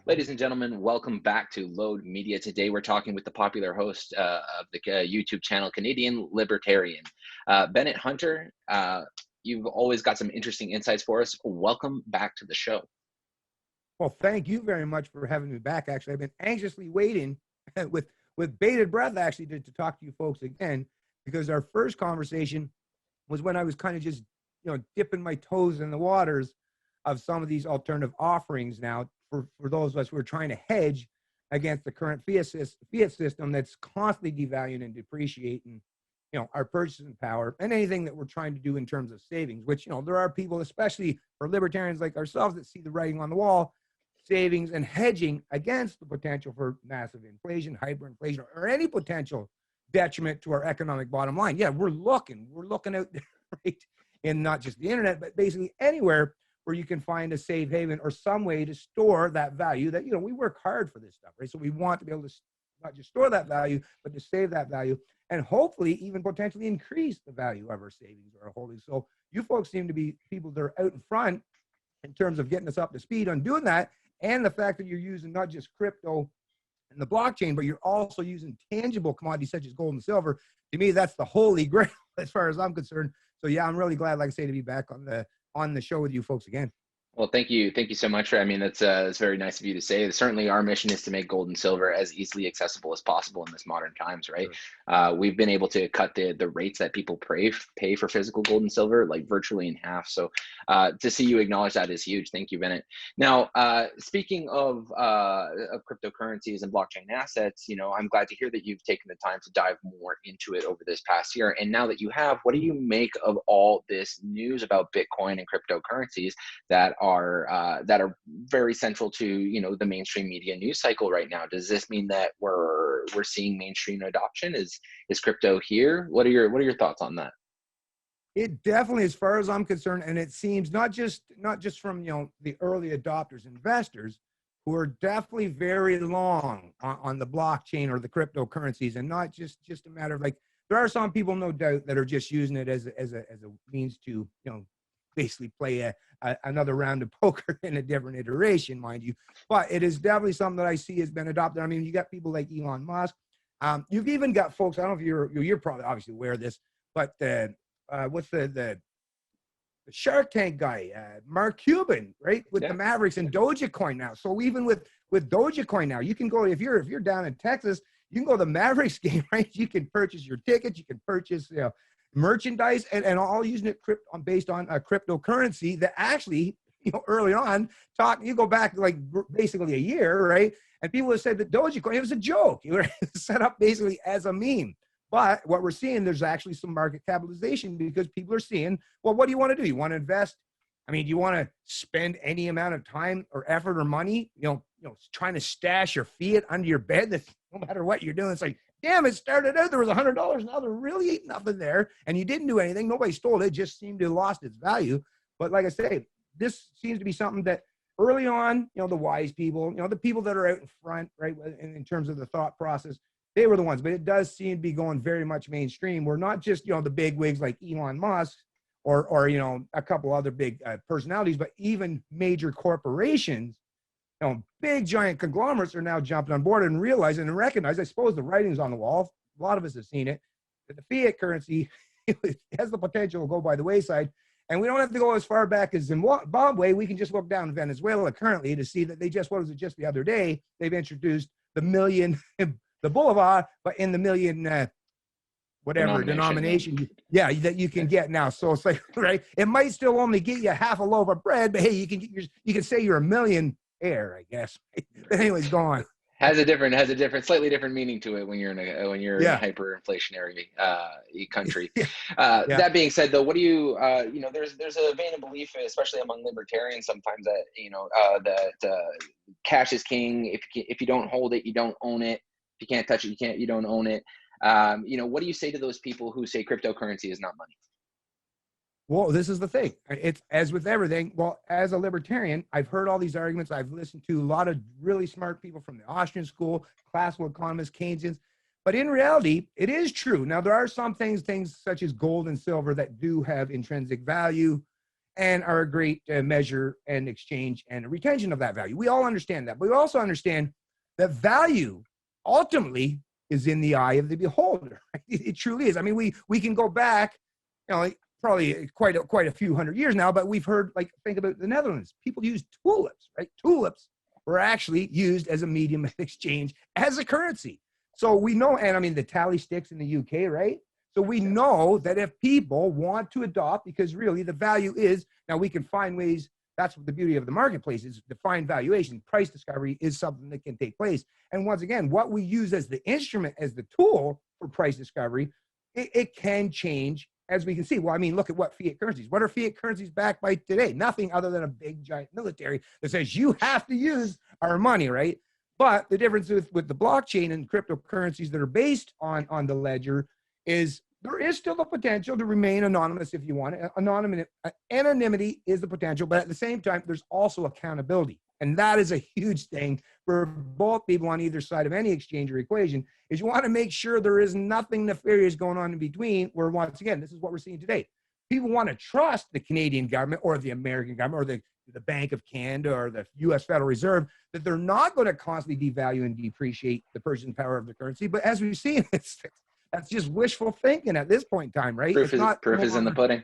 Ladies and gentlemen, welcome back to Load Media. Today we're talking with the popular host of the YouTube channel, Canadian Libertarian. Bennett Hunter, you've always got some interesting insights for us. Welcome back to the show. Well, thank you very much for having me back. Actually, I've been anxiously waiting with bated breath, actually, to talk to you folks again, because our first conversation was when I was kind of just, dipping my toes in the waters of some of these alternative offerings now for those of us who are trying to hedge against the current fiat system that's constantly devaluing and depreciating, our purchasing power and anything that we're trying to do in terms of savings, which, there are people, especially for libertarians like ourselves, that see the writing on the wall, savings and hedging against the potential for massive inflation, hyperinflation, or any potential detriment to our economic bottom line. Yeah, we're looking out there, right, in not just the internet, but basically anywhere where you can find a safe haven or some way to store that value that, we work hard for this stuff, right? So we want to be able to not just store that value, but to save that value and hopefully even potentially increase the value of our savings or our holdings. So you folks seem to be people that are out in front in terms of getting us up to speed on doing that. And the fact that you're using not just crypto and the blockchain, but you're also using tangible commodities such as gold and silver. To me, that's the holy grail as far as I'm concerned. So yeah, I'm really glad, like I say, to be back on the show with you folks again. Well, thank you so much. I mean, that's very nice of you to say. Certainly, our mission is to make gold and silver as easily accessible as possible in this modern times, right? Sure. We've been able to cut the rates that people pay for physical gold and silver like virtually in half. So to see you acknowledge that is huge. Thank you, Bennett. Now, speaking of cryptocurrencies and blockchain assets, I'm glad to hear that you've taken the time to dive more into it over this past year. And now that you have, what do you make of all this news about Bitcoin and cryptocurrencies that are very central to the mainstream media news cycle right now? Does this mean that we're seeing mainstream adoption? Is crypto here? What are your thoughts on that? It definitely, as far as I'm concerned, and it seems not just from the early adopters, investors who are definitely very long on the blockchain or the cryptocurrencies, and not just a matter of, like, there are some people, no doubt, that are just using it as a means to basically play another round of poker in a different iteration, mind you. But it is definitely something that I see has been adopted. I mean, you got people like Elon Musk. You've even got folks, I don't know if you're probably obviously aware of this, but what's the Shark Tank guy, Mark Cuban, right, with the Mavericks and Dogecoin now. So even with Dogecoin now, you can go, if you're down in Texas, you can go to the Mavericks game, right? You can purchase your tickets, you can purchase merchandise, and all using it based on a cryptocurrency that actually, early on, you go back like basically a year, right? And people have said that Dogecoin, it was a joke. It was set up basically as a meme. But what we're seeing, there's actually some market capitalization because people are seeing, well, what do you want to do? You want to invest? I mean, do you want to spend any amount of time or effort or money, trying to stash your fiat under your bed? That no matter what you're doing, it's like, damn, it started out, there was $100. Now there really ain't nothing there. And you didn't do anything. Nobody stole it. It just seemed to have lost its value. But like I say, this seems to be something that early on, the wise people, the people that are out in front, right, in terms of the thought process, they were the ones. But it does seem to be going very much mainstream. We're not just, the big wigs like Elon Musk or a couple other big personalities, but even major corporations, big giant conglomerates are now jumping on board and realizing and recognize, I suppose the writing's on the wall, a lot of us have seen it, that the fiat currency has the potential to go by the wayside. And we don't have to go as far back as Zimbabwe. We can just look down Venezuela currently to see that they just the other day, they've introduced the million, the Bolivar, but in the million, whatever denomination, that you can get now. So it's like, right, it might still only get you half a loaf of bread, but hey, you can say you're a millionaire, I guess. But anyways, go on. Has a slightly different meaning to it when you're in a hyperinflationary country. That being said, though, what do you there's a vein of belief, especially among libertarians, sometimes that that cash is king. If you don't hold it, you don't own it. If you can't touch it, you don't own it. What do you say to those people who say cryptocurrency is not money? Well, this is the thing. It's as with everything. Well, as a libertarian, I've heard all these arguments. I've listened to a lot of really smart people from the Austrian school, classical economists, Keynesians. But in reality, it is true. Now, there are some things such as gold and silver that do have intrinsic value and are a great measure and exchange and retention of that value. We all understand that, but we also understand that value ultimately is in the eye of the beholder. It truly is. I mean, we can go back, like probably quite a few hundred years now, but we've heard, like, think about the Netherlands. People use tulips, right? Tulips were actually used as a medium of exchange as a currency. So we know, and I mean, the tally sticks in the UK, right? So we know that if people want to adopt, because really the value is, now we can find ways, that's what the beauty of the marketplace is, defined valuation. Price discovery is something that can take place. And once again, what we use as the instrument, as the tool for price discovery, it can change, as we can see. Well, I mean, look at what fiat currencies, what are fiat currencies backed by today? Nothing other than a big giant military that says you have to use our money, right? But the difference with the blockchain and cryptocurrencies that are based on the ledger is there is still the potential to remain anonymous if you want it. Anonymity is the potential, but at the same time, there's also accountability. And that is a huge thing for both people on either side of any exchange or equation, is you want to make sure there is nothing nefarious going on in between, where, once again, this is what we're seeing today. People want to trust the Canadian government or the American government or the Bank of Canada or the U.S. Federal Reserve, that they're not going to constantly devalue and depreciate the purchasing power of the currency. But as we've seen, that's just wishful thinking at this point in time, right? Proof is in the pudding.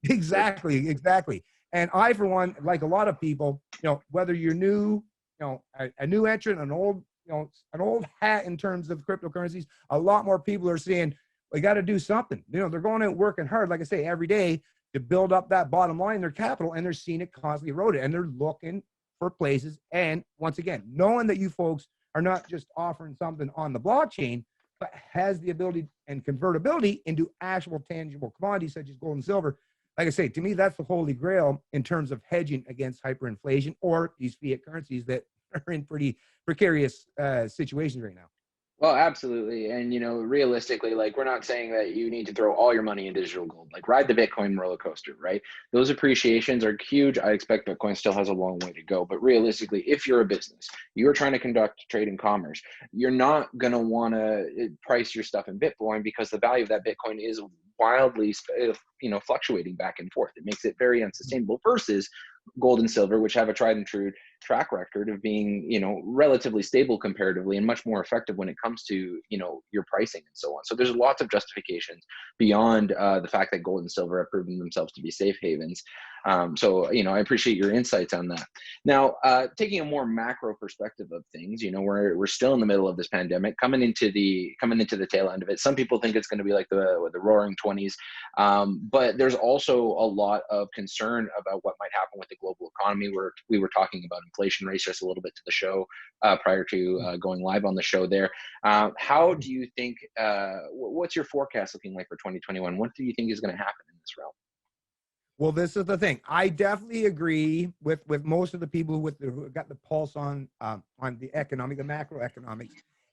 Exactly. And I, for one, like a lot of people, whether you're new, a new entrant, an old hat in terms of cryptocurrencies, a lot more people are saying, we got to do something. They're going out working hard, like I say, every day to build up that bottom line, their capital, and they're seeing it constantly eroded, and they're looking for places. And once again, knowing that you folks are not just offering something on the blockchain, but has the ability and convertibility into actual tangible commodities such as gold and silver. Like I say, to me, that's the holy grail in terms of hedging against hyperinflation or these fiat currencies that are in pretty precarious situations right now. Well, absolutely. And, realistically, like, we're not saying that you need to throw all your money in digital gold, like ride the Bitcoin roller coaster, right? Those appreciations are huge. I expect Bitcoin still has a long way to go. But realistically, if you're a business, you're trying to conduct trade and commerce, you're not going to want to price your stuff in Bitcoin, because the value of that Bitcoin is wildly, fluctuating back and forth. It makes it very unsustainable versus gold and silver, which have a tried and true track record of being, relatively stable comparatively and much more effective when it comes to, your pricing and so on. So there's lots of justifications beyond the fact that gold and silver have proven themselves to be safe havens. So I appreciate your insights on that. Now, taking a more macro perspective of things, we're still in the middle of this pandemic, coming into the tail end of it. Some people think it's going to be like the Roaring '20s, but there's also a lot of concern about what might happen with the global economy. We were talking about inflation rates just a little bit to the show prior to going live on the show there. How do you think, what's your forecast looking like for 2021? What do you think is going to happen in this realm? Well, this is the thing. I definitely agree with most of the people who got the pulse on the macroeconomics.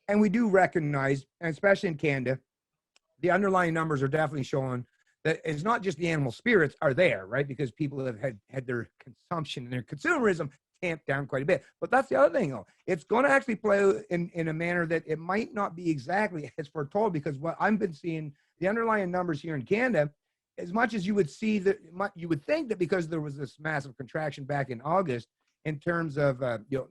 And we do recognize, and especially in Canada, the underlying numbers are definitely showing that it's not just the animal spirits are there, right? Because people have had their consumption and their consumerism tamped down quite a bit. But that's the other thing, though. It's going to actually play in a manner that it might not be exactly as foretold, because what I've been seeing, the underlying numbers here in Canada, as much as you would see that, you would think that because there was this massive contraction back in August in terms of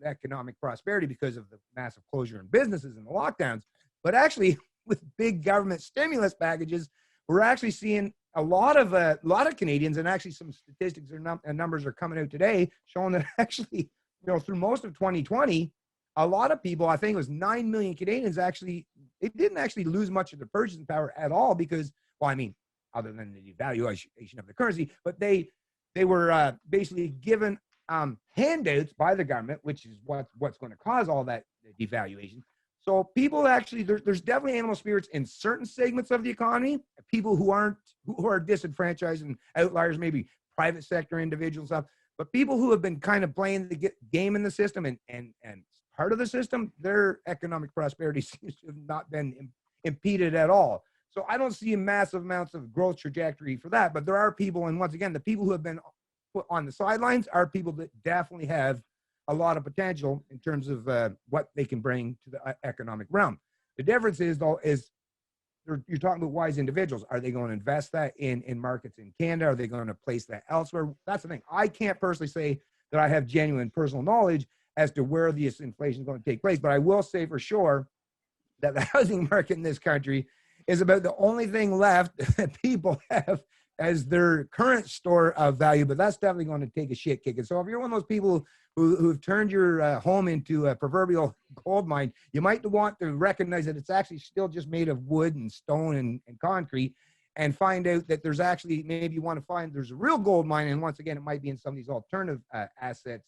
economic prosperity because of the massive closure in businesses and the lockdowns, but actually with big government stimulus packages, we're actually seeing a lot of Canadians, and actually some statistics and numbers are coming out today showing that actually, through most of 2020, a lot of people, I think it was 9 million Canadians, they didn't actually lose much of their purchasing power at all, because, well, I mean, other than the devaluation of the currency, but they were basically given handouts by the government, which is what's going to cause all that devaluation. So people actually, there's definitely animal spirits in certain segments of the economy, people who are disenfranchised and outliers, maybe private sector individuals, stuff, but people who have been kind of playing the game in the system and part of the system, their economic prosperity seems to have not been impeded at all. So I don't see massive amounts of growth trajectory for that, but there are people, and once again, the people who have been put on the sidelines are people that definitely have a lot of potential in terms of what they can bring to the economic realm. The difference is, though, is you're talking about wise individuals. Are they going to invest that in markets in Canada? Are they going to place that elsewhere? That's the thing. I can't personally say that I have genuine personal knowledge as to where this inflation is going to take place, but I will say for sure that the housing market in this country is about the only thing left that people have as their current store of value, but that's definitely going to take a shit kick. And so if you're one of those people who've turned your home into a proverbial gold mine, you might want to recognize that it's actually still just made of wood and stone and concrete, and find out that there's actually, maybe you want to find there's a real gold mine. And once again, it might be in some of these alternative assets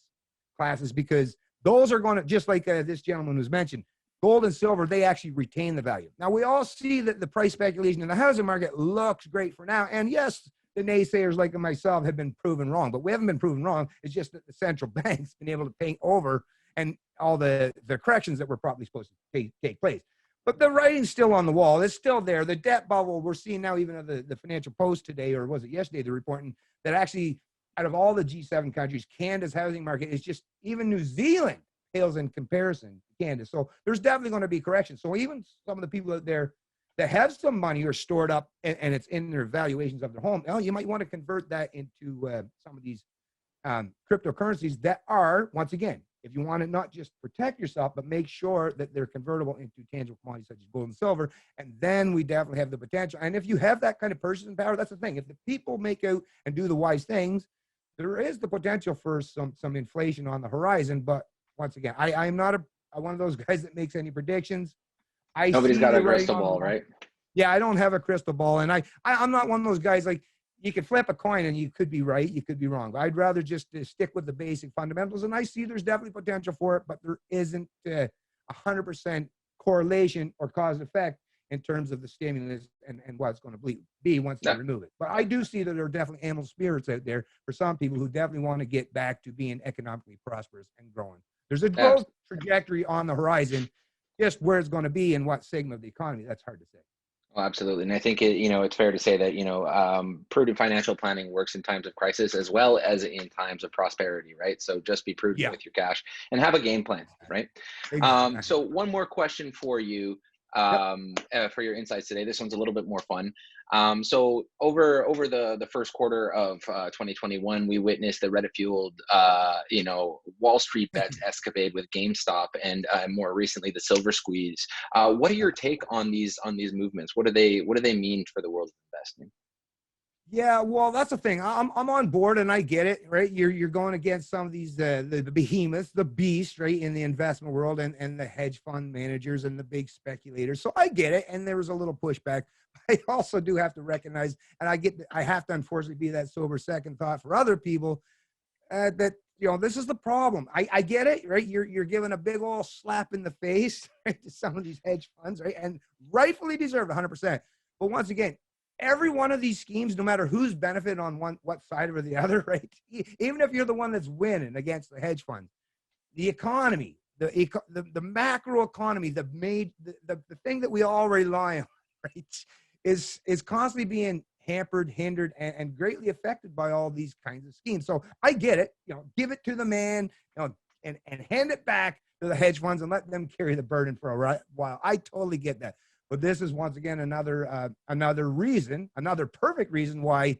classes, because those are going to, just like this gentleman was mentioned, gold and silver, they actually retain the value. Now, we all see that the price speculation in the housing market looks great for now. And yes, the naysayers like myself have been proven wrong, but we haven't been proven wrong. It's just that the central bank's been able to paint over and all the corrections that were probably supposed to take place. But the writing's still on the wall. It's still there. The debt bubble, we're seeing now, even the Financial Post today, or was it yesterday, they're reporting that actually out of all the G7 countries, Canada's housing market is just, even New Zealand pales in comparison to Canada. So there's definitely going to be corrections. So even some of the people out there that have some money or stored up and it's in their valuations of their home, you might want to convert that into some of these cryptocurrencies that are, once again, if you want to not just protect yourself, but make sure that they're convertible into tangible commodities such as gold and silver. And then we definitely have the potential. And if you have that kind of purchasing power, that's the thing. If the people make out and do the wise things, there is the potential for some inflation on the horizon. But once again, I'm not one of those guys that makes any predictions. Nobody's got a crystal ball, right? Yeah, I don't have a crystal ball, and I'm not one of those guys, like, you could flip a coin and you could be right, you could be wrong. I'd rather just stick with the basic fundamentals, and I see there's definitely potential for it, but there isn't 100% correlation or cause and effect in terms of the stimulus and what it's going to be once you remove it. But I do see that there are definitely animal spirits out there for some people who definitely want to get back to being economically prosperous and growing. There's a growth trajectory on the horizon. Just where it's going to be and what segment of the economy, that's hard to say. Oh, absolutely. And I think it's fair to say that, prudent financial planning works in times of crisis as well as in times of prosperity, right? So just be prudent with your cash and have a game plan, right? Exactly. So one more question for you, for your insights today. This one's a little bit more fun. So over the first quarter of 2021, we witnessed the Reddit-fueled, Wall Street bets escapade with GameStop, and more recently the silver squeeze. What are your take on these movements? What do they mean for the world of investing? Yeah, well, that's the thing. I'm on board, and I get it, right? You're going against some of these the behemoths, the beast, right, in the investment world, and the hedge fund managers and the big speculators. So I get it, and there was a little pushback. I also do have to recognize, and I have to unfortunately be that sober second thought for other people, that this is the problem. I get it, right? You're giving a big old slap in the face, right, to some of these hedge funds, right, and rightfully deserved 100%. But once again, every one of these schemes, no matter who's benefited on what side or the other, right? Even if you're the one that's winning against the hedge funds, the economy, the macro economy, the thing that we all rely on, right, is constantly being hampered, hindered, and greatly affected by all these kinds of schemes. So I get it. Give it to the man, and hand it back to the hedge funds and let them carry the burden for a while. I totally get that. But this is, once again, another reason, another perfect reason why,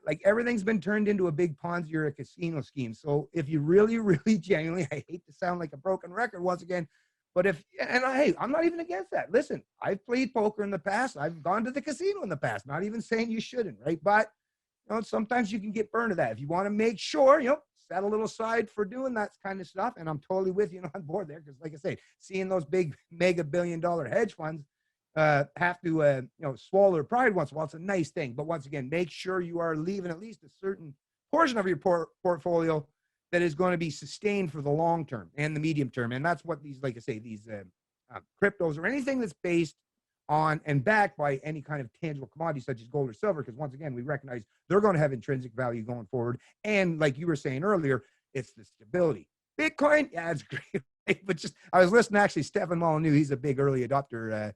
like, everything's been turned into a big Ponzi or a casino scheme. So if you really, really genuinely, I hate to sound like a broken record once again, but I'm not even against that. Listen, I've played poker in the past. I've gone to the casino in the past. Not even saying you shouldn't, right? But sometimes you can get burned to that. If you want to make sure, set a little aside for doing that kind of stuff. And I'm totally with you on board there, because, like I say, seeing those big mega billion-dollar hedge funds have to swallow their pride once in a while, it's a nice thing. But once again, make sure you are leaving at least a certain portion of your portfolio that is going to be sustained for the long term and the medium term. And that's what these, like I say, these cryptos or anything that's based on and backed by any kind of tangible commodity such as gold or silver, because once again, we recognize they're going to have intrinsic value going forward. And like you were saying earlier, it's the stability. Bitcoin, yeah, it's great. But I was listening, actually, Stefan Molyneux, he's a big early adopter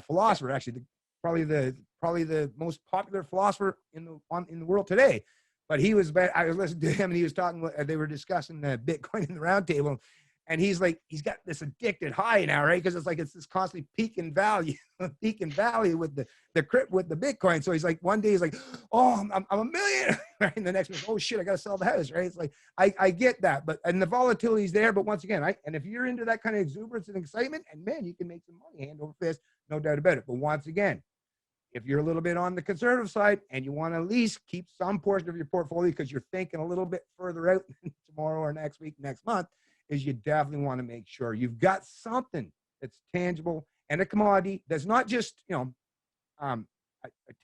philosopher, actually, probably the most popular philosopher in the world today. But I was listening to him, and he was talking. They were discussing Bitcoin in the roundtable, And he's like, he's got this addicted high now, right? Because it's like it's this constantly peak in value, peak in value with the Bitcoin. So he's like, one day he's like, oh, I'm a millionaire, right? And the next one, oh shit, I gotta sell the house, right? It's like I get that, but and the volatility is there. But once again, and if you're into that kind of exuberance and excitement, and man, you can make some money hand over fist, no doubt about it. But once again, if you're a little bit on the conservative side and you want to at least keep some portion of your portfolio because you're thinking a little bit further out tomorrow or next week, next month, is you definitely want to make sure you've got something that's tangible and a commodity that's not just, a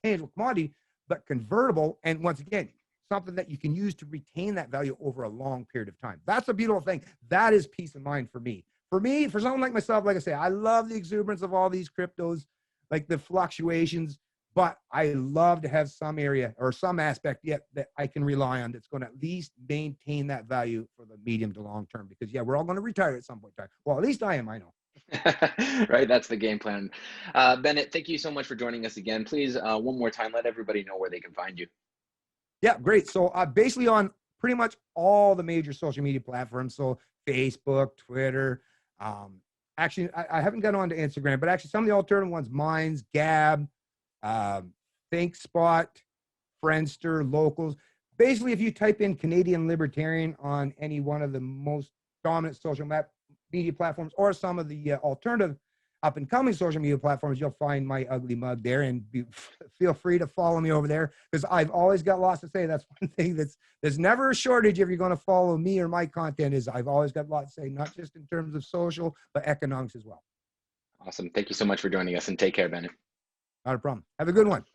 tangible commodity, but convertible. And once again, something that you can use to retain that value over a long period of time. That's a beautiful thing. That is peace of mind for me. For someone like myself, like I say, I love the exuberance of all these cryptos, like the fluctuations, but I love to have some area or some aspect yet that I can rely on that's going to at least maintain that value for the medium to long term. Because yeah, we're all going to retire at some point in time. Well, at least I am, I know. Right, that's the game plan. Bennett, thank you so much for joining us again. Please, one more time, let everybody know where they can find you. Yeah, great. So basically on pretty much all the major social media platforms. So Facebook, Twitter, actually, I haven't got on to Instagram, but actually some of the alternative ones, Minds, Gab, ThinkSpot, Friendster, Locals. Basically, if you type in Canadian Libertarian on any one of the most dominant social media platforms or some of the alternative up-and-coming social media platforms, you'll find my ugly mug there, and feel free to follow me over there because I've always got lots to say. That's one thing there's never a shortage if you're going to follow me or my content. Is I've always got a lot to say, not just in terms of social, but economics as well. Awesome. Thank you so much for joining us, and take care, Bennett. Not a problem. Have a good one.